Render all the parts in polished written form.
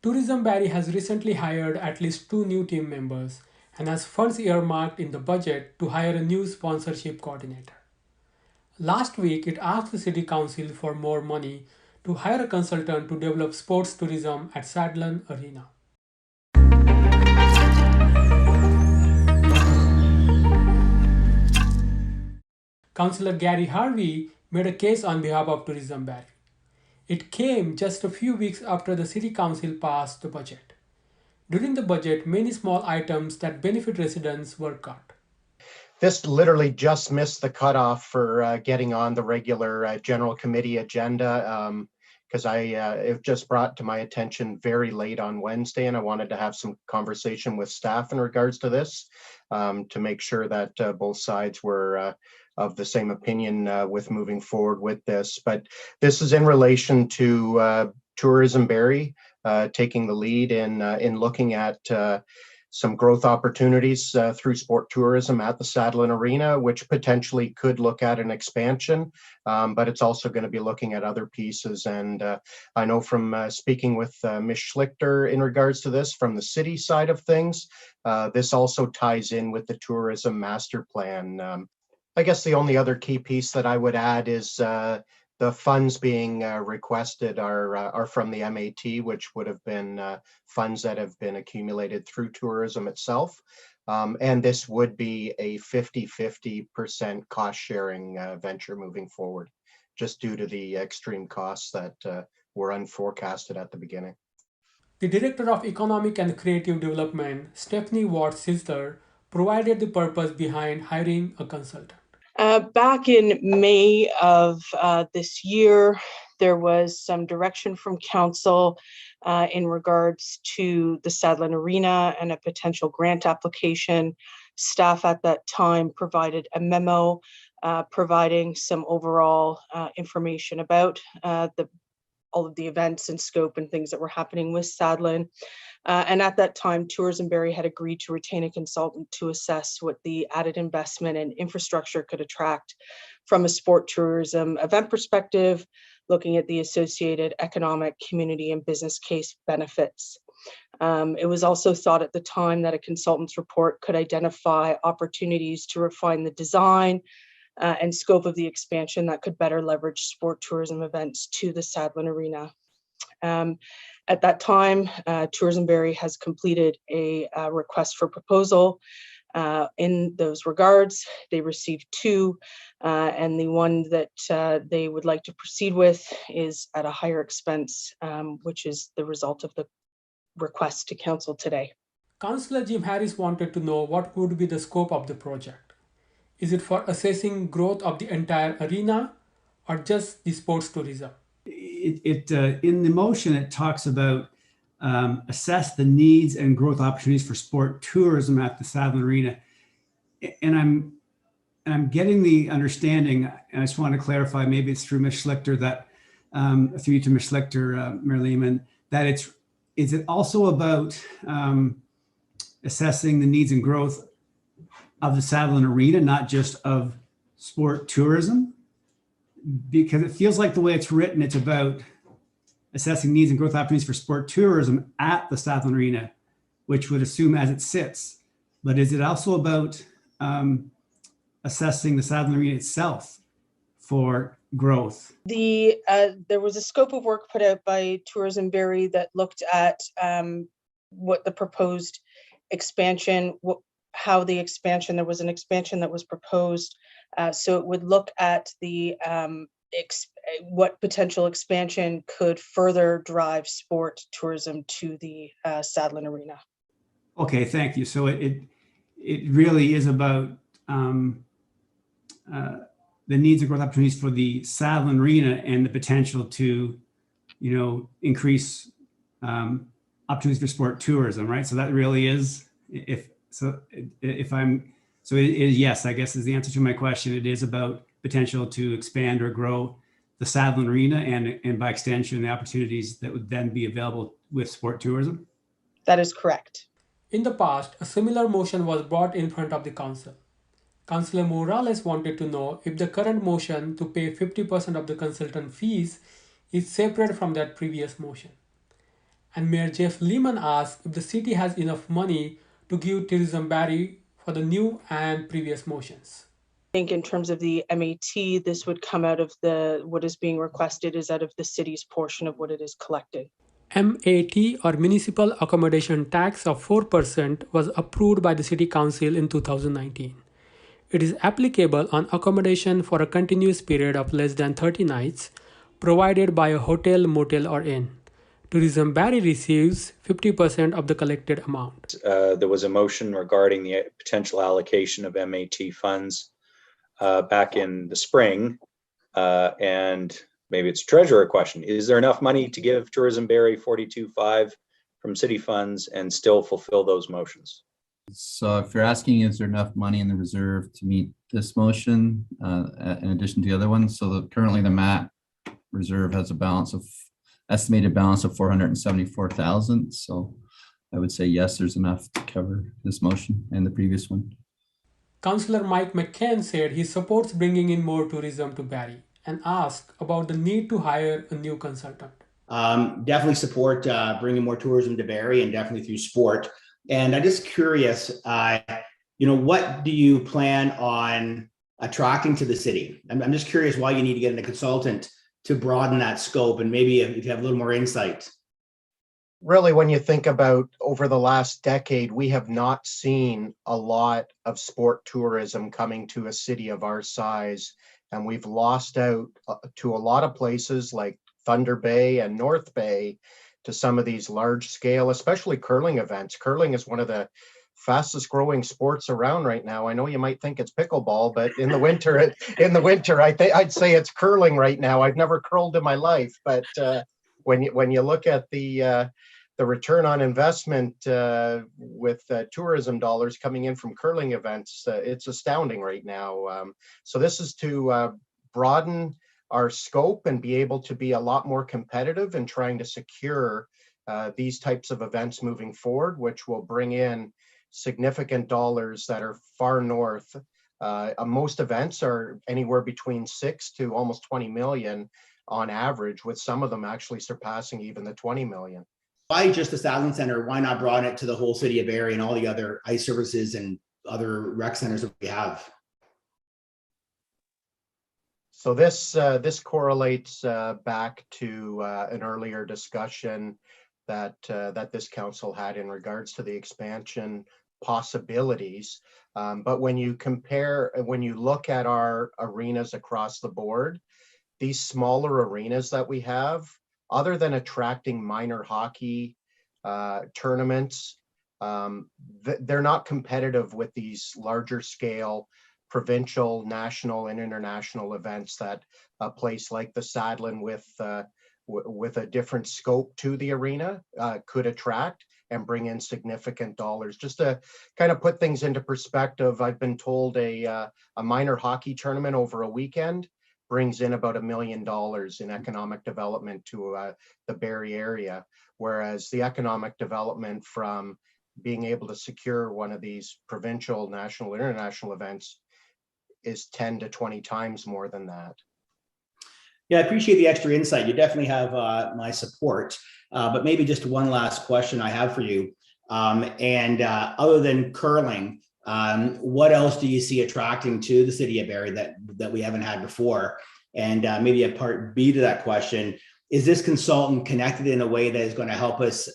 Tourism Barrie has recently hired at least 2 new team members and has funds earmarked in the budget to hire a new sponsorship coordinator. Last week, it asked the City Council for more money to hire a consultant to develop sports tourism at Sadlon Arena. Councillor Gary Harvey made a case on behalf of Tourism Barrie. It came just a few weeks after the City Council passed the budget. During the budget, many small items that benefit residents were cut. This literally just missed the cutoff for getting on the regular general committee agenda because it just brought to my attention very late on Wednesday, and I wanted to have some conversation with staff in regards to this to make sure that both sides were of the same opinion with moving forward with this. But this is in relation to Tourism Barrie taking the lead in looking at some growth opportunities through sport tourism at the Sadlon Arena, which potentially could look at an expansion, but it's also going to be looking at other pieces. And I know from speaking with Ms. Schlichter in regards to this from the city side of things, this also ties in with the tourism master plan. I guess the only other key piece that I would add is the funds being requested are from the MAT, which would have been funds that have been accumulated through tourism itself. And this would be a 50-50% cost sharing venture moving forward, just due to the extreme costs that were unforecasted at the beginning. The Director of Economic and Creative Development, Stephanie Ward-Sizzler, provided the purpose behind hiring a consultant. Back in May of this year, there was some direction from Council in regards to the Sadlon Arena and a potential grant application. Staff at that time provided a memo providing some overall information about all of the events and scope and things that were happening with Sadlon. And at that time, Tourism Barrie had agreed to retain a consultant to assess what the added investment and infrastructure could attract from a sport tourism event perspective, looking at the associated economic, community, and business case benefits. It was also thought at the time that a consultant's report could identify opportunities to refine the design and scope of the expansion that could better leverage sport tourism events to the Sadlon Arena. At that time, Tourism Barrie has completed a request for proposal in those regards. They received 2, and the one that they would like to proceed with is at a higher expense, which is the result of the request to Council today. Councillor Jim Harris wanted to know what would be the scope of the project. Is it for assessing growth of the entire arena or just the sports tourism? In the motion, it talks about assess the needs and growth opportunities for sport tourism at the Sadlon Arena. And I'm getting the understanding, and I just want to clarify, maybe it's through Ms. Schlichter that, through you to Ms. Schlichter, Mayor Lehman, that is it also about assessing the needs and growth of the Sadlon Arena, not just of sport tourism? Because it feels like the way it's written, it's about assessing needs and growth opportunities for sport tourism at the Sadlon Arena, which would assume as it sits. But is it also about assessing the Sadlon Arena itself for growth? There was a scope of work put out by Tourism Barrie that looked at what the proposed expansion, there was an expansion that was proposed. So it would look at the what potential expansion could further drive sport tourism to the Sadlon Arena. Okay, thank you. So it really is about the needs and growth opportunities for the Sadlon Arena and the potential to, increase opportunities for sport tourism, right? So that really is, yes, I guess is the answer to my question. It is about potential to expand or grow the Sadlon Arena and by extension, the opportunities that would then be available with sport tourism? That is correct. In the past, a similar motion was brought in front of the council. Councillor Morales wanted to know if the current motion to pay 50% of the consultant fees is separate from that previous motion. And Mayor Jeff Lehman asked if the city has enough money to give Tourism Barrie for the new and previous motions. I think in terms of the MAT, this would come out of what is being requested is out of the city's portion of what it is collected. MAT, or Municipal Accommodation Tax of 4%, was approved by the City Council in 2019. It is applicable on accommodation for a continuous period of less than 30 nights, provided by a hotel, motel, or inn. Tourism Barrie receives 50% of the collected amount. There was a motion regarding the potential allocation of MAT funds back in the spring, and maybe it's a treasurer question. Is there enough money to give Tourism Barrie 42.5 from city funds and still fulfill those motions? So if you're asking, is there enough money in the reserve to meet this motion in addition to the other ones? So currently the MAT reserve has a estimated balance of 474,000. So I would say yes, there's enough to cover this motion and the previous one. Councillor Mike McCann said he supports bringing in more tourism to Barrie and asked about the need to hire a new consultant. Definitely support bringing more tourism to Barrie, and definitely through sport. And I'm just curious, what do you plan on attracting to the city? I'm just curious why you need to get in a consultant to broaden that scope, and maybe if you have a little more insight. Really, when you think about over the last decade, we have not seen a lot of sport tourism coming to a city of our size. And we've lost out to a lot of places like Thunder Bay and North Bay to some of these large scale, especially curling events. Curling is one of the fastest growing sports around right now. I know you might think it's pickleball, but in the winter, I'd say it's curling right now. I've never curled in my life, but when you look at the return on investment with tourism dollars coming in from curling events, it's astounding right now. So this is to broaden our scope and be able to be a lot more competitive in trying to secure these types of events moving forward, which will bring in significant dollars that are far north. Most events are anywhere between 6 to almost 20 million on average, with some of them actually surpassing even the 20 million. Why just the Sadlon Center? Why not broaden it to the whole city of Barrie and all the other ice services and other rec centers that we have? So this correlates back to an earlier discussion that this council had in regards to the expansion possibilities. But when you look at our arenas across the board, these smaller arenas that we have, other than attracting minor hockey tournaments, they're not competitive with these larger scale provincial, national, and international events that a place like the Sadlon with a different scope to the arena could attract and bring in significant dollars. Just to kind of put things into perspective, I've been told a minor hockey tournament over a weekend brings in about $1 million in economic development to the Barrie area, whereas the economic development from being able to secure one of these provincial, national, international events is 10 to 20 times more than that. Yeah, I appreciate the extra insight. You definitely have my support. But maybe just one last question I have for you. Other than curling, what else do you see attracting to the city of Barrie that we haven't had before? And maybe a part B to that question, is this consultant connected in a way that is going to help us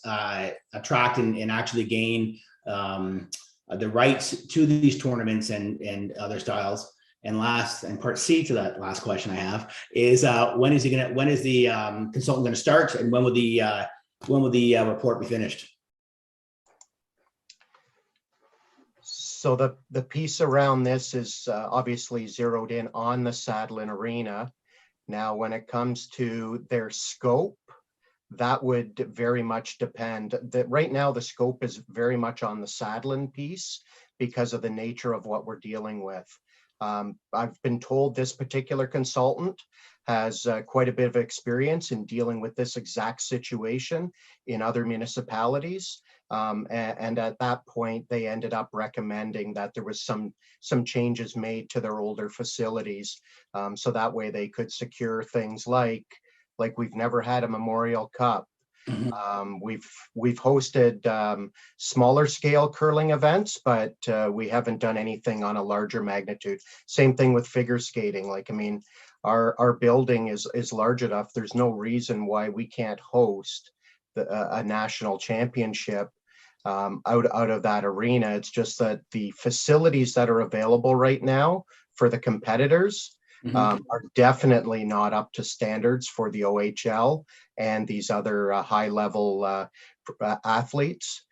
attract and actually gain the rights to these tournaments and other styles? And last, and part C to that last question I have is when is the consultant going to start, and when will the report be finished? So the piece around this is obviously zeroed in on the Sadlon Arena. Now, when it comes to their scope, that would very much depend. That right now the scope is very much on the Sadlon piece because of the nature of what we're dealing with. I've been told this particular consultant has quite a bit of experience in dealing with this exact situation in other municipalities. And at that point, they ended up recommending that there was some changes made to their older facilities. So that way they could secure things like we've never had a Memorial Cup. We've hosted smaller scale curling events, but we haven't done anything on a larger magnitude. Same thing with figure skating. Like, I mean, our building is large enough. There's no reason why we can't host a national championship out of that arena. It's just that the facilities that are available right now for the competitors are definitely not up to standards for the OHL and these other high-level athletes.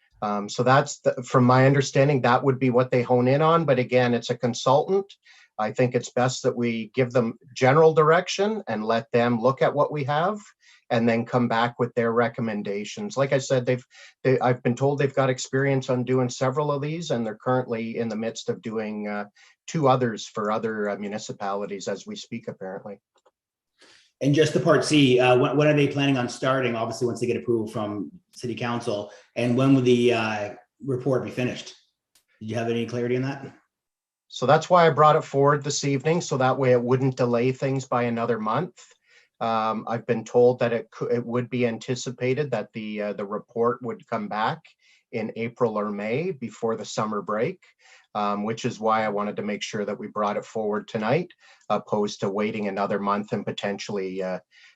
So that's, from my understanding, that would be what they hone in on. But again, it's a consultant. I think it's best that we give them general direction and let them look at what we have and then come back with their recommendations. Like I said, I've been told they've got experience on doing several of these, and they're currently in the midst of doing 2 others for other municipalities as we speak, apparently. And just the Part C, when are they planning on starting? Obviously, once they get approval from City Council, and when will the report be finished? Did you have any clarity on that? So that's why I brought it forward this evening, so that way it wouldn't delay things by another month. I've been told that it would be anticipated that the report would come back in April or May before the summer break, which is why I wanted to make sure that we brought it forward tonight, opposed to waiting another month and potentially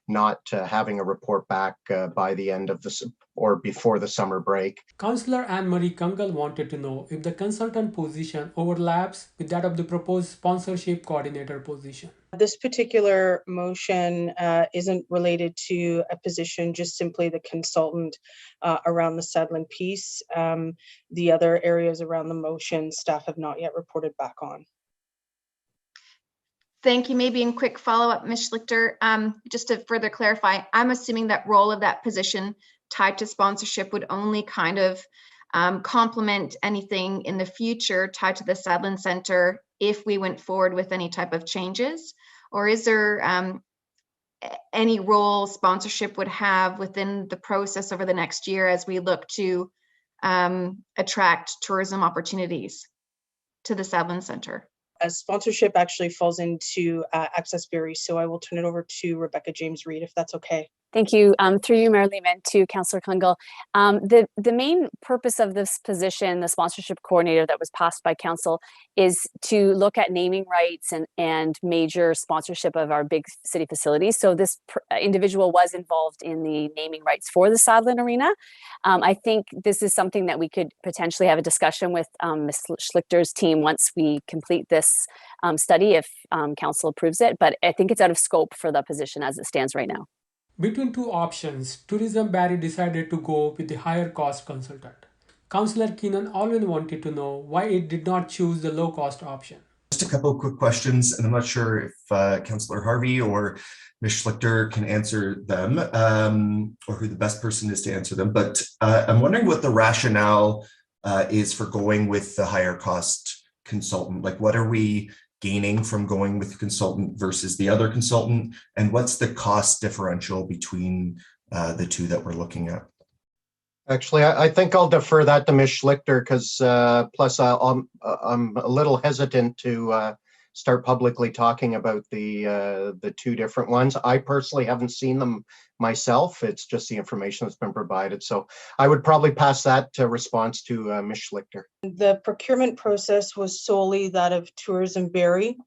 not having a report back by the end of this or before the summer break. Councillor Anne-Marie Kungal wanted to know if the consultant position overlaps with that of the proposed sponsorship coordinator position. This particular motion isn't related to a position, just simply the consultant around the Sadlon piece. The other areas around the motion, staff have not yet reported back on. Thank you. Maybe in quick follow-up, Ms. Schlichter, just to further clarify, I'm assuming that role of that position tied to sponsorship would only kind of complement anything in the future tied to the Sadlon Centre if we went forward with any type of changes? Or is there any role sponsorship would have within the process over the next year as we look to attract tourism opportunities to the Sadlon Centre? Sponsorship actually falls into Access Barrie, so I will turn it over to Rebecca James Reid, if that's okay. Thank you. Through you, Mayor Lehman, to Councillor Kungal. The main purpose of this position, the sponsorship coordinator that was passed by Council, is to look at naming rights and major sponsorship of our big city facilities. So this individual was involved in the naming rights for the Sadlon Arena. I think this is something that we could potentially have a discussion with Ms. Schlichter's team once we complete this study, if Council approves it. But I think it's out of scope for the position as it stands right now. Between 2 options, Tourism Barrie decided to go with the higher cost consultant. Councillor Keenan Alwyn wanted to know why it did not choose the low cost option. Just a couple of quick questions, and I'm not sure if Councillor Harvey or Ms. Schlichter can answer them, or who the best person is to answer them. But I'm wondering what the rationale is for going with the higher cost consultant. Like, what are we gaining from going with the consultant versus the other consultant, and what's the cost differential between the 2 that we're looking at? Actually, I think I'll defer that to Ms. Schlichter, because plus I'm a little hesitant to start publicly talking about the 2 different ones. I personally haven't seen them myself. It's just the information that's been provided. So I would probably pass that response to Ms. Schlichter. The procurement process was solely that of Tourism Barrie.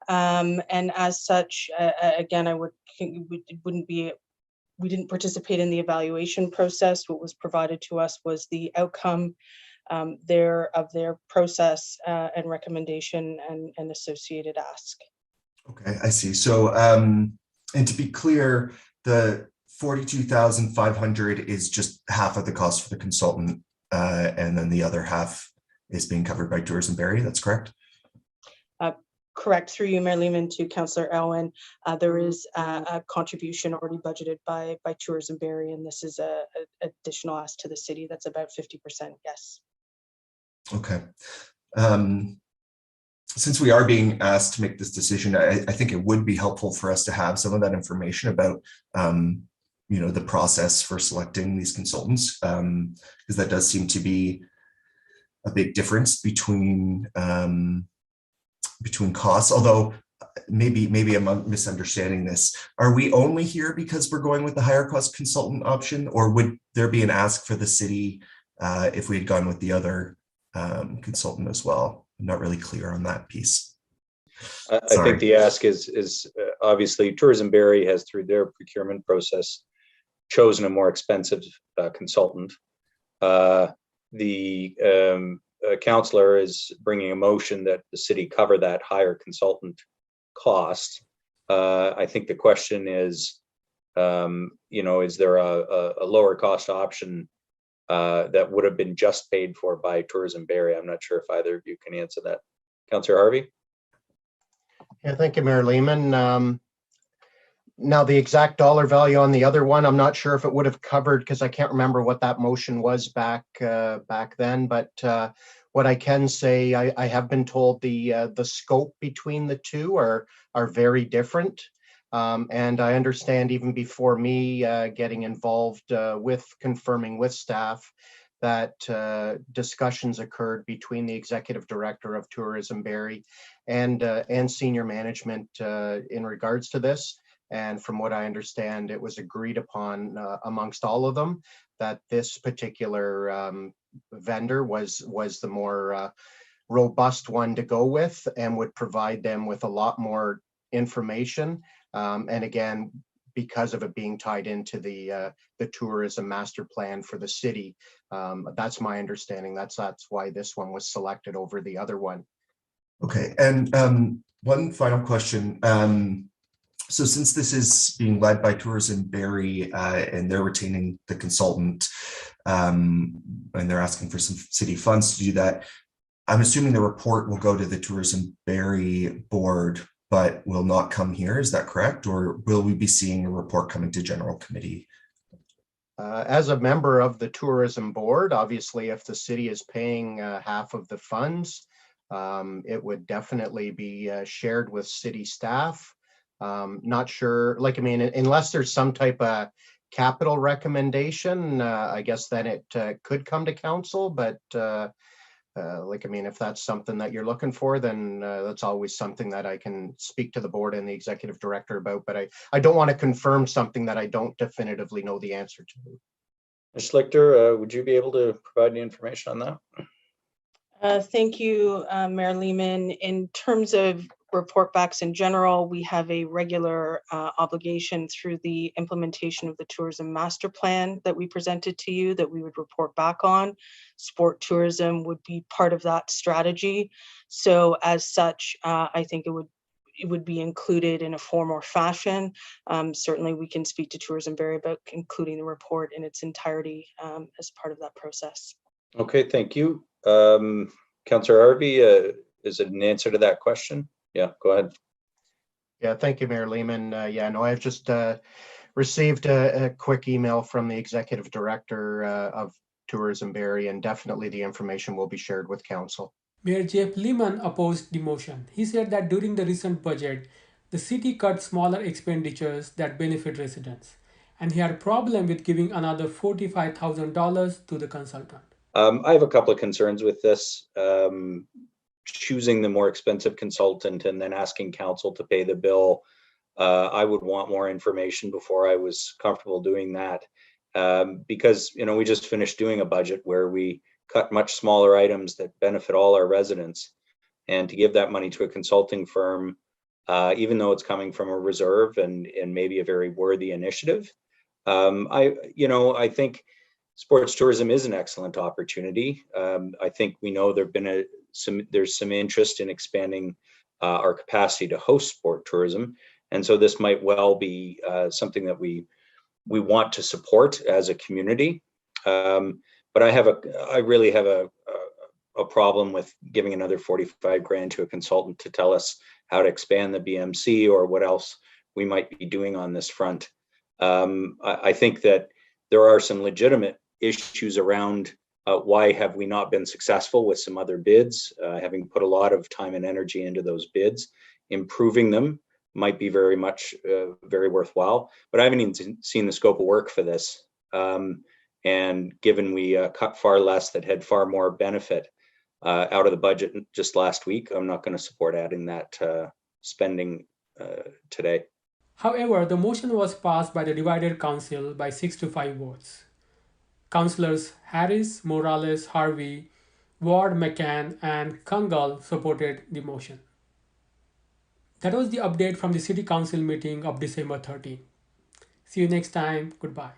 And as such, again, we didn't participate in the evaluation process. What was provided to us was the outcome of their process and recommendation and associated ask. Okay, I see. So, and to be clear, the 42,500 is just half of the cost for the consultant, and then the other half is being covered by Tourism Barrie. That's correct? Correct. Through you, Mayor Lehman, to Councillor Alwyn, there is a contribution already budgeted by Tourism Barrie, and this is a additional ask to the city. That's about 50%. Yes. Okay. Since we are being asked to make this decision, I think it would be helpful for us to have some of that information about, the process for selecting these consultants, because that does seem to be a big difference between costs. Although maybe I'm misunderstanding this. Are we only here because we're going with the higher cost consultant option, or would there be an ask for the city if we had gone with the other consultant as well? I'm not really clear on that piece. I think the ask is obviously Tourism Barrie has, through their procurement process, chosen a more expensive consultant. The councillor is bringing a motion that the city cover that higher consultant cost. I think the question is, is there a lower cost option that would have been just paid for by Tourism Barrie? I'm not sure if either of you can answer that. Councillor Harvey? Yeah, thank you, Mayor Lehman. Now, the exact dollar value on the other one, I'm not sure if it would have covered, because I can't remember what that motion was back then. But what I can say, I have been told the scope between the two are very different. And I understand even before me getting involved with confirming with staff that discussions occurred between the executive director of Tourism Barrie and senior management in regards to this. And from what I understand, it was agreed upon amongst all of them that this particular vendor was the more robust one to go with and would provide them with a lot more information. And again, because of it being tied into the tourism master plan for the city, that's my understanding. That's why this one was selected over the other one. Okay, and one final question. So since this is being led by Tourism Barrie and they're retaining the consultant and they're asking for some city funds to do that, I'm assuming the report will go to the Tourism Barrie board, but will not come here. Is that correct? Or will we be seeing a report coming to general committee? As a member of the tourism board, obviously, if the city is paying half of the funds, it would definitely be shared with city staff. Not sure, unless there's some type of capital recommendation, I guess then it could come to council, but if that's something that you're looking for, then that's always something that I can speak to the board and the executive director about, but I don't want to confirm something that I don't definitively know the answer to. Ms. Schlichter, would you be able to provide any information on that? Thank you, Mayor Lehman. In terms of report backs in general, we have a regular obligation through the implementation of the tourism master plan that we presented to you that we would report back on. Sport tourism would be part of that strategy. So as such, I think it would be included in a form or fashion. Certainly we can speak to Tourism Barrie about including the report in its entirety as part of that process. Okay, thank you. Councillor Harvey, is it an answer to that question? Yeah, go ahead. Yeah, thank you, Mayor Lehman. I've just received a quick email from the executive director of Tourism Barrie, and definitely the information will be shared with council. Mayor Jeff Lehman opposed the motion. He said that during the recent budget, the city cut smaller expenditures that benefit residents, and he had a problem with giving another $45,000 to the consultant. I have a couple of concerns with this. Choosing the more expensive consultant and then asking council to pay the bill. I would want more information before I was comfortable doing that. Because, we just finished doing a budget where we cut much smaller items that benefit all our residents. And to give that money to a consulting firm, even though it's coming from a reserve and maybe a very worthy initiative, I think sports tourism is an excellent opportunity. I think we know there's some interest in expanding our capacity to host sport tourism, and so this might well be something that we want to support as a community. But I really have a problem with giving another 45 grand to a consultant to tell us how to expand the BMC or what else we might be doing on this front. I think that there are some legitimate issues around why have we not been successful with some other bids, having put a lot of time and energy into those bids. Improving them might be very worthwhile, but I haven't even seen the scope of work for this. And given we cut far less that had far more benefit out of the budget just last week, I'm not going to support adding that spending today. However, the motion was passed by the divided council by 6 to 5 votes. Councillors Harris, Morales, Harvey, Ward, McCann, and Kangal supported the motion. That was the update from the City Council meeting of December 13. See you next time. Goodbye.